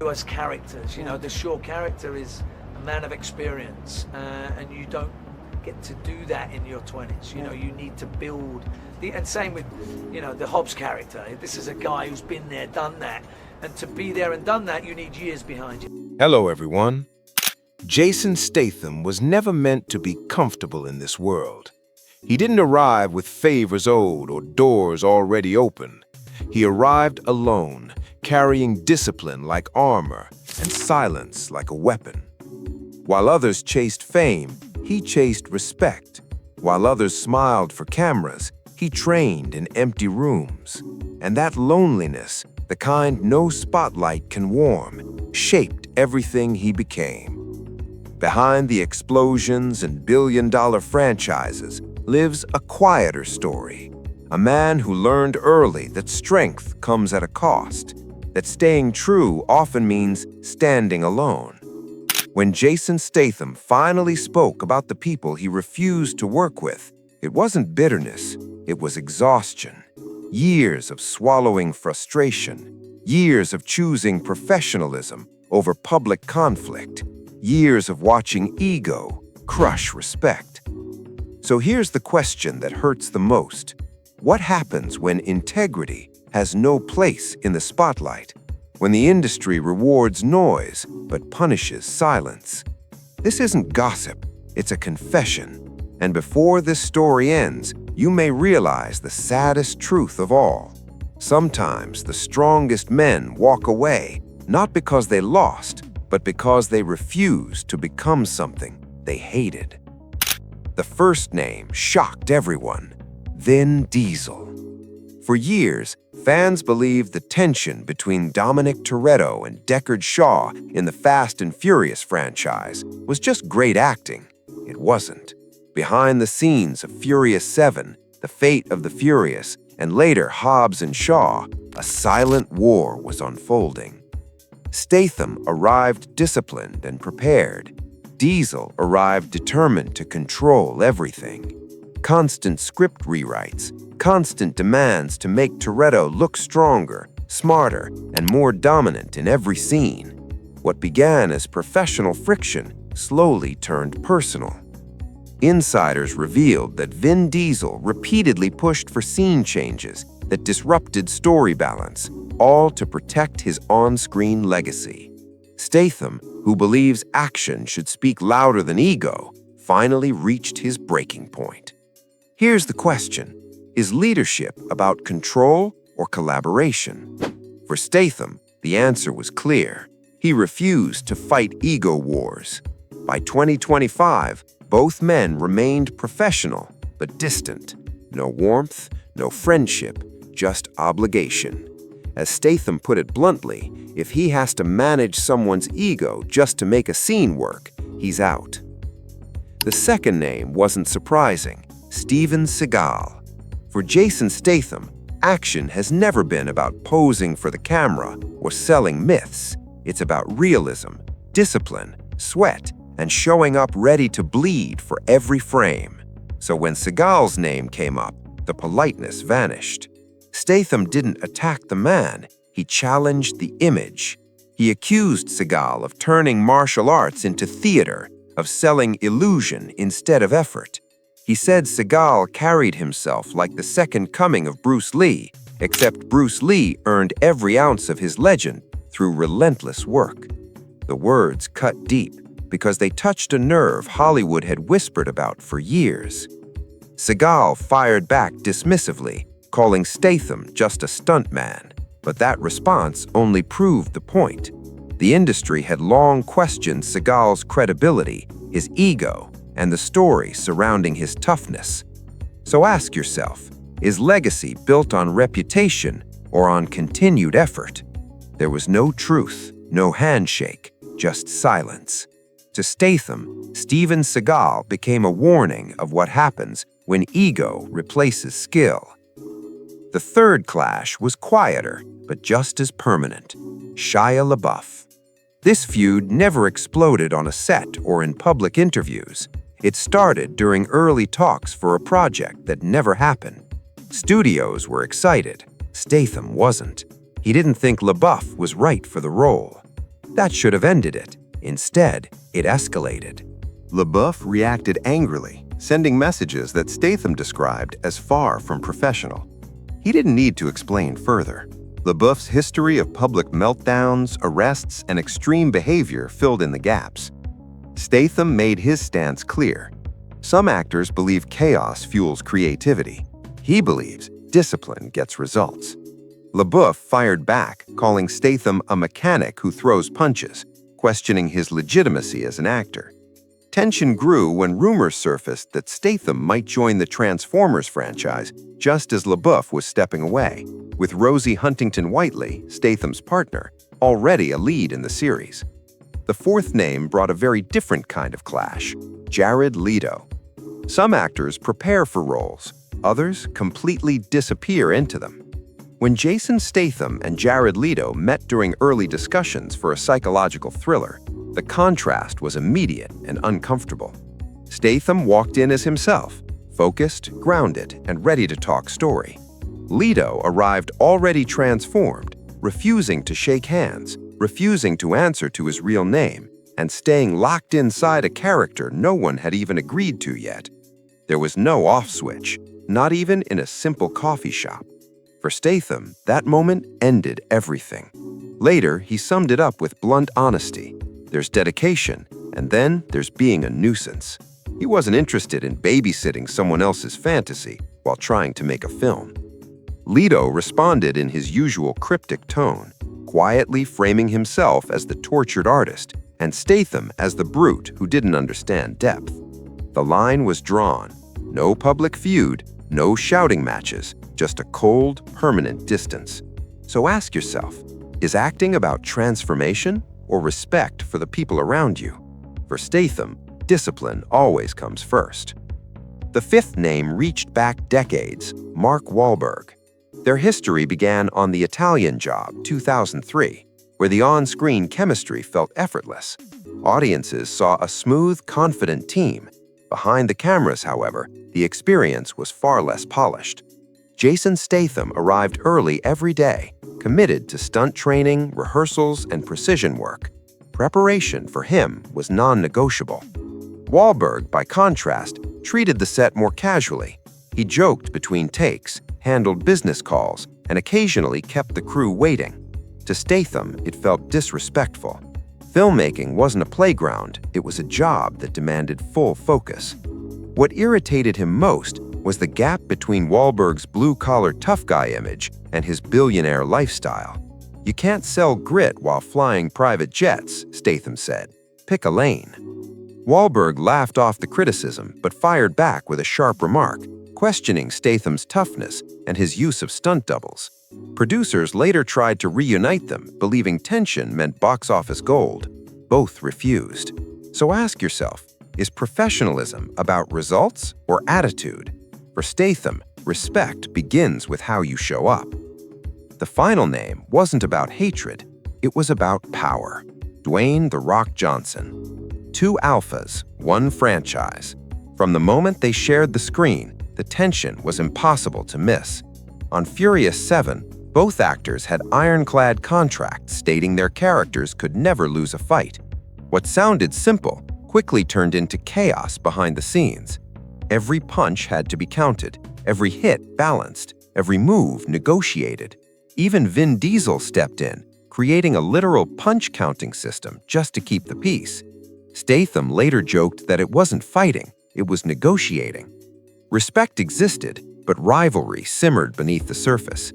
As characters, the Shaw character is a man of experience, and you don't get to do that in your 20s. You need to build and same with, the Hobbs character. This is a guy who's been there, done that, and to be there and done that, you need years behind you. Hello, everyone. Jason Statham was never meant to be comfortable in this world. He didn't arrive with favors owed or doors already open. He arrived alone, carrying discipline like armor and silence like a weapon. While others chased fame, he chased respect. While others smiled for cameras, he trained in empty rooms. And that loneliness, the kind no spotlight can warm, shaped everything he became. Behind the explosions and billion-dollar franchises lives a quieter story. A man who learned early that strength comes at a cost, that staying true often means standing alone. When Jason Statham finally spoke about the people he refused to work with, it wasn't bitterness, it was exhaustion. Years of swallowing frustration, years of choosing professionalism over public conflict, years of watching ego crush respect. So here's the question that hurts the most. What happens when integrity has no place in the spotlight? When the industry rewards noise but punishes silence? This isn't gossip, it's a confession. And before this story ends, you may realize the saddest truth of all. Sometimes the strongest men walk away, not because they lost, but because they refused to become something they hated. The first name shocked everyone: Vin Diesel. For years, fans believed the tension between Dominic Toretto and Deckard Shaw in the Fast and Furious franchise was just great acting. It wasn't. Behind the scenes of Furious 7, The Fate of the Furious, and later Hobbs and Shaw, a silent war was unfolding. Statham arrived disciplined and prepared. Diesel arrived determined to control everything. Constant script rewrites, constant demands to make Toretto look stronger, smarter, and more dominant in every scene. What began as professional friction slowly turned personal. Insiders revealed that Vin Diesel repeatedly pushed for scene changes that disrupted story balance, all to protect his on-screen legacy. Statham, who believes action should speak louder than ego, finally reached his breaking point. Here's the question: is leadership about control or collaboration? For Statham, the answer was clear. He refused to fight ego wars. By 2025, both men remained professional but distant. No warmth, no friendship, just obligation. As Statham put it bluntly, if he has to manage someone's ego just to make a scene work, he's out. The second name wasn't surprising: Steven Seagal. For Jason Statham, action has never been about posing for the camera or selling myths. It's about realism, discipline, sweat, and showing up ready to bleed for every frame. So when Seagal's name came up, the politeness vanished. Statham didn't attack the man, he challenged the image. He accused Seagal of turning martial arts into theater, of selling illusion instead of effort. He said Seagal carried himself like the second coming of Bruce Lee, except Bruce Lee earned every ounce of his legend through relentless work. The words cut deep because they touched a nerve Hollywood had whispered about for years. Seagal fired back dismissively, calling Statham just a stuntman, but that response only proved the point. The industry had long questioned Seagal's credibility, his ego, and the story surrounding his toughness. So ask yourself, is legacy built on reputation or on continued effort? There was no truth, no handshake, just silence. To Statham, Steven Seagal became a warning of what happens when ego replaces skill. The third clash was quieter, but just as permanent: Shia LaBeouf. This feud never exploded on a set or in public interviews. It started during early talks for a project that never happened. Studios were excited. Statham wasn't. He didn't think LaBeouf was right for the role. That should have ended it. Instead, it escalated. LaBeouf reacted angrily, sending messages that Statham described as far from professional. He didn't need to explain further. LaBeouf's history of public meltdowns, arrests, and extreme behavior filled in the gaps. Statham made his stance clear. Some actors believe chaos fuels creativity. He believes discipline gets results. LaBeouf fired back, calling Statham a mechanic who throws punches, questioning his legitimacy as an actor. Tension grew when rumors surfaced that Statham might join the Transformers franchise just as LaBeouf was stepping away, with Rosie Huntington-Whiteley, Statham's partner, already a lead in the series. The fourth name brought a very different kind of clash: Jared Leto. Some actors prepare for roles, others completely disappear into them. When Jason Statham and Jared Leto met during early discussions for a psychological thriller, the contrast was immediate and uncomfortable. Statham walked in as himself, focused, grounded, and ready to talk story. Leto arrived already transformed, refusing to shake hands, refusing to answer to his real name, and staying locked inside a character no one had even agreed to yet. There was no off switch, not even in a simple coffee shop. For Statham, that moment ended everything. Later, he summed it up with blunt honesty. There's dedication, and then there's being a nuisance. He wasn't interested in babysitting someone else's fantasy while trying to make a film. Leto responded in his usual cryptic tone, quietly framing himself as the tortured artist and Statham as the brute who didn't understand depth. The line was drawn. No public feud, no shouting matches, just a cold, permanent distance. So ask yourself, is acting about transformation or respect for the people around you? For Statham, discipline always comes first. The fifth name reached back decades: Mark Wahlberg. Their history began on The Italian Job, 2003, where the on-screen chemistry felt effortless. Audiences saw a smooth, confident team. Behind the cameras, however, the experience was far less polished. Jason Statham arrived early every day, committed to stunt training, rehearsals, and precision work. Preparation for him was non-negotiable. Wahlberg, by contrast, treated the set more casually. He joked between takes, handled business calls, and occasionally kept the crew waiting. To Statham, it felt disrespectful. Filmmaking wasn't a playground, it was a job that demanded full focus. What irritated him most was the gap between Wahlberg's blue-collar tough guy image and his billionaire lifestyle. You can't sell grit while flying private jets, Statham said. Pick a lane. Wahlberg laughed off the criticism but fired back with a sharp remark, questioning Statham's toughness and his use of stunt doubles. Producers later tried to reunite them, believing tension meant box office gold. Both refused. So ask yourself, is professionalism about results or attitude? For Statham, respect begins with how you show up. The final name wasn't about hatred, it was about power. Dwayne "The Rock" Johnson. Two alphas, one franchise. From the moment they shared the screen, the tension was impossible to miss. On Furious 7, both actors had ironclad contracts stating their characters could never lose a fight. What sounded simple quickly turned into chaos behind the scenes. Every punch had to be counted, every hit balanced, every move negotiated. Even Vin Diesel stepped in, creating a literal punch-counting system just to keep the peace. Statham later joked that it wasn't fighting, it was negotiating. Respect existed, but rivalry simmered beneath the surface.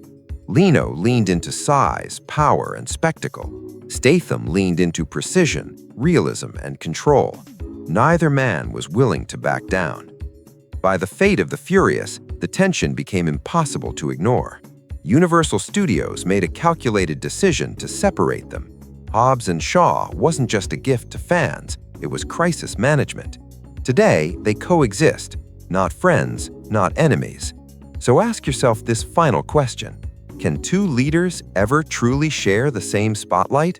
Leto leaned into size, power, and spectacle. Statham leaned into precision, realism, and control. Neither man was willing to back down. By the fate of the Furious, the tension became impossible to ignore. Universal Studios made a calculated decision to separate them. Hobbs and Shaw wasn't just a gift to fans, it was crisis management. Today, they coexist, not friends, not enemies. So ask yourself this final question. Can two leaders ever truly share the same spotlight?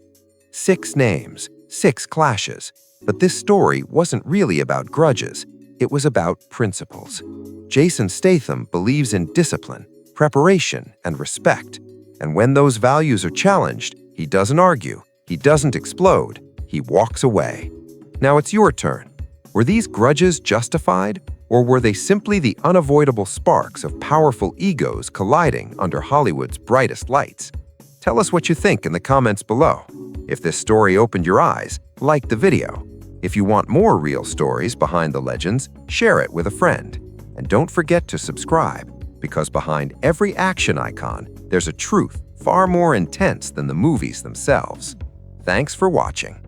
6 names, 6 clashes. But this story wasn't really about grudges. It was about principles. Jason Statham believes in discipline, preparation, and respect. And when those values are challenged, he doesn't argue, He doesn't explode, he walks away. Now it's your turn. Were these grudges justified, or were they simply the unavoidable sparks of powerful egos colliding under Hollywood's brightest lights? Tell us what you think in the comments below. If this story opened your eyes, like the video. If you want more real stories behind the legends, share it with a friend. And don't forget to subscribe, because behind every action icon, there's a truth far more intense than the movies themselves. Thanks for watching.